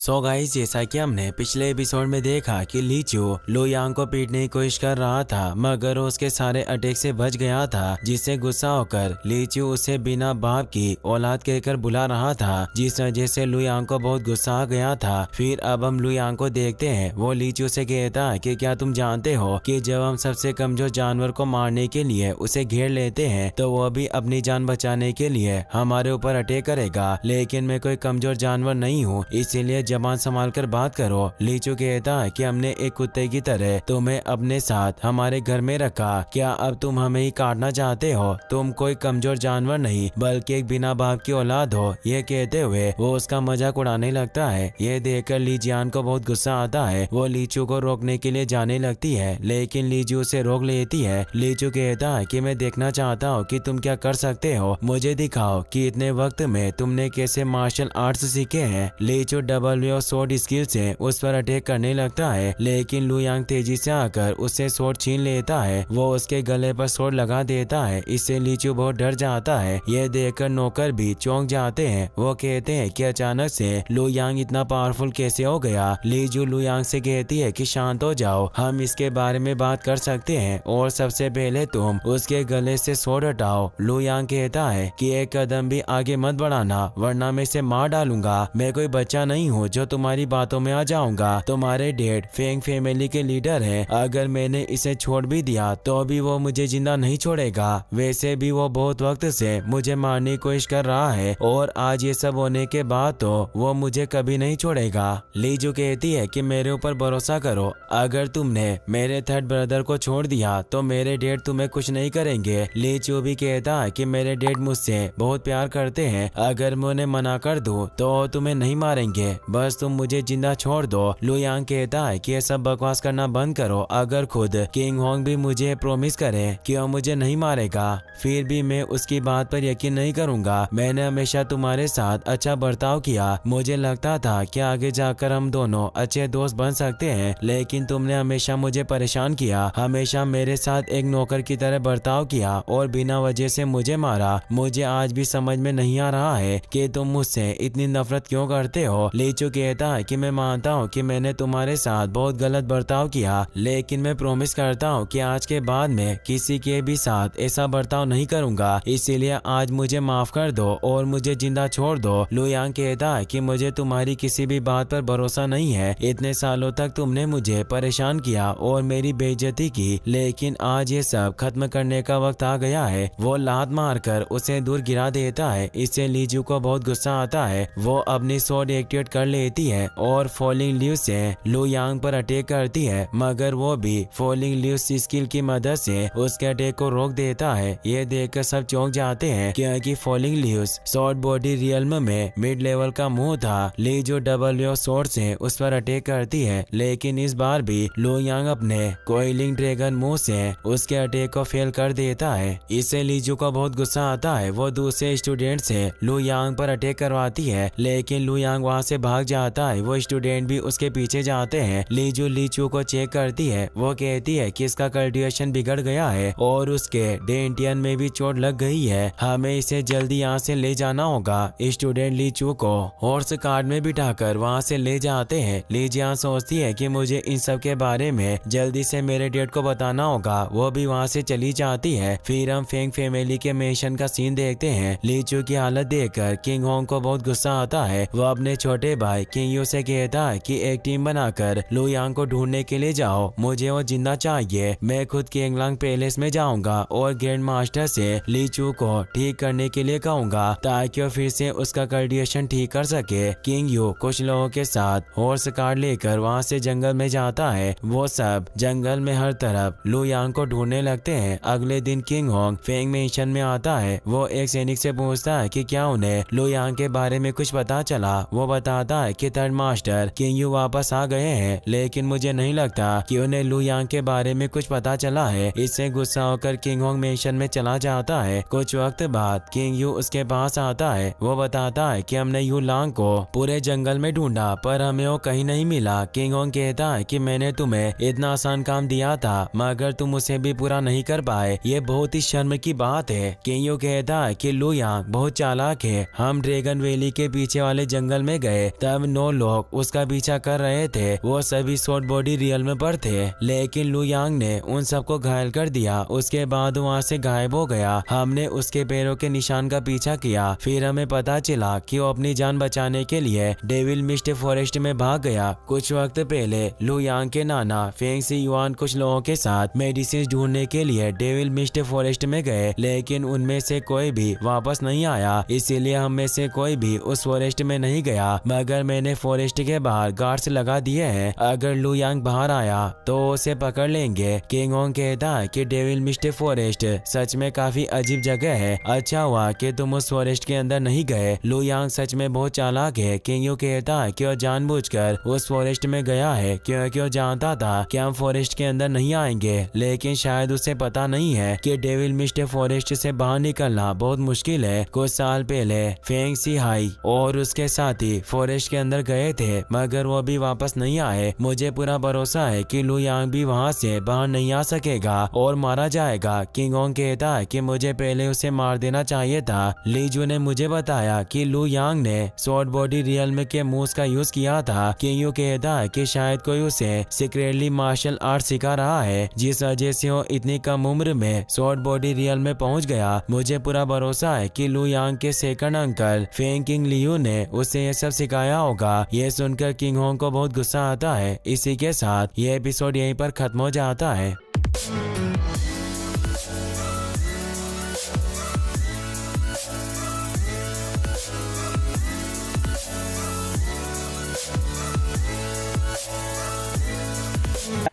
So guys, जैसा कि हमने पिछले एपिसोड में देखा कि ली चू लू यांग को पीटने की कोशिश कर रहा था, मगर उसके सारे अटैक से बच गया था, जिससे गुस्सा होकर ली चू उसे बिना बाप की औलाद कहकर बुला रहा था, जिस वजह से लू यांग को बहुत गुस्सा आ गया था। फिर अब हम लू यांग को देखते हैं। वो ली चू से कहता है कि क्या तुम जानते हो कि जब हम सबसे कमजोर जानवर को मारने के लिए उसे घेर लेते हैं तो वो भी अपनी जान बचाने के लिए हमारे ऊपर अटैक करेगा, लेकिन मैं कोई कमजोर जानवर नहीं हूँ, इसीलिए जबान संभाल कर बात करो। ली चू कहता है कि हमने एक कुत्ते की तरह तुम्हें अपने साथ हमारे घर में रखा, क्या अब तुम हमें ही काटना चाहते हो? तुम कोई कमजोर जानवर नहीं बल्कि एक बिना बाप की औलाद हो। ये कहते हुए वो उसका मजाक उड़ाने लगता है। ये देखकर ली जियान को बहुत गुस्सा आता है। वो ली चू को रोकने के लिए जाने लगती है, लेकिन ली चू उसे रोक लेती है। ली चू कहता है कि मैं देखना चाहता हूँ कि तुम क्या कर सकते हो, मुझे दिखाओ कि इतने वक्त में तुमने कैसे मार्शल आर्ट्स सीखे हैं। ली चू डबल स्वॉर्ड स्किल से उस पर अटैक करने लगता है, लेकिन लू यांग तेजी से आकर उससे स्वॉर्ड छीन लेता है। वो उसके गले पर स्वॉर्ड लगा देता है, इससे ली चू बहुत डर जाता है। यह देखकर नौकर भी चौंक जाते हैं। वो कहते हैं कि अचानक से लू यांग इतना पावरफुल कैसे हो गया। ली चू लू यांग से कहती है कि शांत हो जाओ, हम इसके बारे में बात कर सकते हैं, और सबसे पहले तुम उसके गले से स्वॉर्ड हटाओ। लू यांग कहता है कि एक कदम भी आगे मत बढ़ाना, वरना मैं इसे मार डालूंगा। मैं कोई बच्चा नहीं हूँ जो तुम्हारी बातों में आ जाऊंगा। तुम्हारे डैड फेंग फैमिली के लीडर हैं। अगर मैंने इसे छोड़ भी दिया तो भी वो मुझे जिंदा नहीं छोड़ेगा। वैसे भी वो बहुत वक्त से मुझे मारने की कोशिश कर रहा है, और आज ये सब होने के बाद तो वो मुझे कभी नहीं छोड़ेगा। ली चू कहती है कि मेरे ऊपर भरोसा करो, अगर तुमने मेरे थर्ड ब्रदर को छोड़ दिया तो मेरे डैड तुम्हें कुछ नहीं करेंगे। ली चू भी कहता है कि मेरे डैड मुझसे बहुत प्यार करते हैं, अगर मैं उन्हें मना कर दूं तो तुम्हें नहीं मारेंगे, बस तुम मुझे जिंदा छोड़ दो। लू यांग कहता है कि ये सब बकवास करना बंद करो, अगर खुद किंग होंग भी मुझे प्रॉमिस करे कि वो मुझे नहीं मारेगा, फिर भी मैं उसकी बात पर यकीन नहीं करूंगा। मैंने हमेशा तुम्हारे साथ अच्छा बर्ताव किया, मुझे लगता था कि आगे जाकर हम दोनों अच्छे दोस्त बन सकते हैं, लेकिन तुमने हमेशा मुझे परेशान किया, हमेशा मेरे साथ एक नौकर की तरह बर्ताव किया और बिना वजह से मुझे मारा। मुझे आज भी समझ में नहीं आ रहा है कि तुम मुझसे इतनी नफरत क्यों करते हो। ली चू कहता है कि मैं मानता हूँ कि मैंने तुम्हारे साथ बहुत गलत बर्ताव किया, लेकिन मैं प्रॉमिस करता हूँ कि आज के बाद मैं किसी के भी साथ ऐसा बर्ताव नहीं करूँगा, इसीलिए आज मुझे माफ कर दो और मुझे जिंदा छोड़ दो। लू यांग कहता है कि मुझे तुम्हारी किसी भी बात पर भरोसा नहीं है, इतने सालों तक तुमने मुझे परेशान किया और मेरी बेइज्जती की, लेकिन आज ये सब खत्म करने का वक्त आ गया है। वो लात मारकर उसे दूर गिरा देता है, इससे ली चू को बहुत गुस्सा आता है। वो अपनी स्वॉर्ड एक्टिवेट कर लेती है और फॉलिंग लीव्स से लू यांग पर अटैक करती है, मगर वो भी फॉलिंग लीव्स स्किल की मदद से उसके अटैक को रोक देता है। ये देखकर सब चौंक जाते हैं, क्योंकि falling leaves sword body realm में मिड लेवल का मुंह था। ली जो डबल स्वॉर्ड से उस पर अटैक करती है, लेकिन इस बार भी लू यांग अपने कोइलिंग ड्रैगन मुंह से उसके अटैक को फेल कर देता है। इससे ली चू को बहुत गुस्सा आता है। वो दूसरे स्टूडेंट से लू यांग पर अटैक करवाती है, लेकिन लू यांग वहाँ से भाग जाता है। वो स्टूडेंट भी उसके पीछे जाते हैं। ली चू को चेक करती है। वो कहती है कि इसका कल्टीवेशन बिगड़ गया है और उसके डेंटियन में भी चोट लग गई है, हमें इसे जल्दी यहाँ से ले जाना होगा। स्टूडेंट ली चू को हॉर्स कार्ड में बिठाकर वहाँ से ले जाते हैं। ली जियान सोचती है कि मुझे इन सब के बारे में जल्दी से मेरे डैड को बताना होगा। वो भी वहाँ से चली जाती है। फिर हम फेंग फैमिली के मिशन का सीन देखते हैं। ली चू की हालत देखकर किंग होंग को बहुत गुस्सा आता है। वो अपने छोटे भाई किंग यू से कहता है कि एक टीम बनाकर लू यांग को ढूंढने के लिए जाओ, मुझे वो जिंदा चाहिए। मैं खुद किंगलांग पैलेस में जाऊंगा और ग्रैंड मास्टर से ली चू को ठीक करने के लिए कहूंगा, ताकि वो फिर से उसका कल्टीवेशन ठीक कर सके। किंग यू कुछ लोगों के साथ हॉर्स कार्ड लेकर वहाँ से जंगल में जाता है। वो सब जंगल में हर तरफ लू यांग को ढूंढने लगते हैं। अगले दिन किंग होंग फेंग मिशन में आता है। वो एक सैनिक से पूछता है कि क्या उन्हें लू यांग के बारे में कुछ पता चला। वो बताता है कि थर्ड मास्टर किंग यू वापस आ गए हैं, लेकिन मुझे नहीं लगता कि उन्हें लू यांग के बारे में कुछ पता चला है। इससे गुस्सा होकर किंग होंग मिशन में चला जाता है। कुछ वक्त बाद किंग यू उसके पास आता है। वो बताता है कि हमने यू लांग को पूरे जंगल में ढूंढा, पर हमें वो कहीं नहीं मिला। किंग होंग कहता है कि मैंने तुम्हें इतना आसान काम दिया था, मगर तुम उसे भी पूरा नहीं कर पाए, ये बहुत ही शर्म की बात है। किंग यू कहता है कि लू यांग बहुत चालाक है। हम ड्रैगन वैली के पीछे वाले जंगल में गए, तब जब 9 लोग उसका पीछा कर रहे थे वो सभी शॉर्ट बॉडी रियल में पर थे, लेकिन लू यांग ने उन सबको घायल कर दिया। उसके बाद वहाँ से गायब हो गया। हमने उसके पैरों के निशान का पीछा किया, फिर हमें पता चला कि वो अपनी जान बचाने के लिए डेविल मिस्ट फॉरेस्ट में भाग गया। कुछ वक्त पहले लू यांग के नाना फेंग सी युआन कुछ लोगों के साथ मेडिसिन ढूंढने के लिए डेविल मिस्ट फॉरेस्ट में गए, लेकिन उनमें से कोई भी वापस नहीं आया। इसीलिए हम में से कोई भी उस फॉरेस्ट में नहीं गया, मगर मैंने फॉरेस्ट के बाहर गार्ड्स लगा दिए हैं। अगर लू यांग बाहर आया तो उसे पकड़ लेंगे। किंग होंग कहता है कि डेविल मिस्ट फॉरेस्ट सच में काफी अजीब जगह है। अच्छा हुआ कि तुम उस फॉरेस्ट के अंदर नहीं गए। लू यांग सच में बहुत चालाक है। किंग यू कहता है कि वो जानबूझकर उस फॉरेस्ट में गया है क्योंकि वो जानता था कि हम फॉरेस्ट के अंदर नहीं आएंगे, लेकिन शायद उसे पता नहीं है कि डेविल मिस्ट फॉरेस्ट से बाहर निकलना बहुत मुश्किल है। कुछ साल पहले फेंग सी हाई और उसके साथी फॉरेस्ट के अंदर गए थे, मगर वो भी वापस नहीं आए। मुझे पूरा भरोसा है कि लू यांग भी वहाँ से बाहर नहीं आ सकेगा और मारा जाएगा। किंग होंग कहता है कि मुझे पहले उसे मार देना चाहिए था। ली जू ने मुझे बताया कि लू यांग ने शॉर्ट बॉडी रियल्म के मूव्स का यूज किया था। किंग यू कहता है कि शायद कोई उसे सीक्रेटली मार्शल आर्ट सिखा रहा है, जिस वजह से वो इतनी कम उम्र में शॉर्ट बॉडी रियल में पहुंच गया। मुझे पूरा भरोसा है कि लू यांग के second uncle Feng king Liu ने उसे ये सब सिखाया होगा। ये सुनकर किंग होंग को बहुत गुस्सा आता है। इसी के साथ ये एपिसोड यहीं पर खत्म हो जाता है।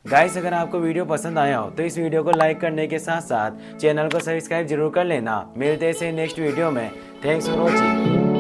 गाइस, अगर आपको वीडियो पसंद आया हो तो इस वीडियो को लाइक करने के साथ साथ चैनल को सब्सक्राइब जरूर कर लेना। मिलते हैं नेक्स्ट वीडियो में। Thanks for watching.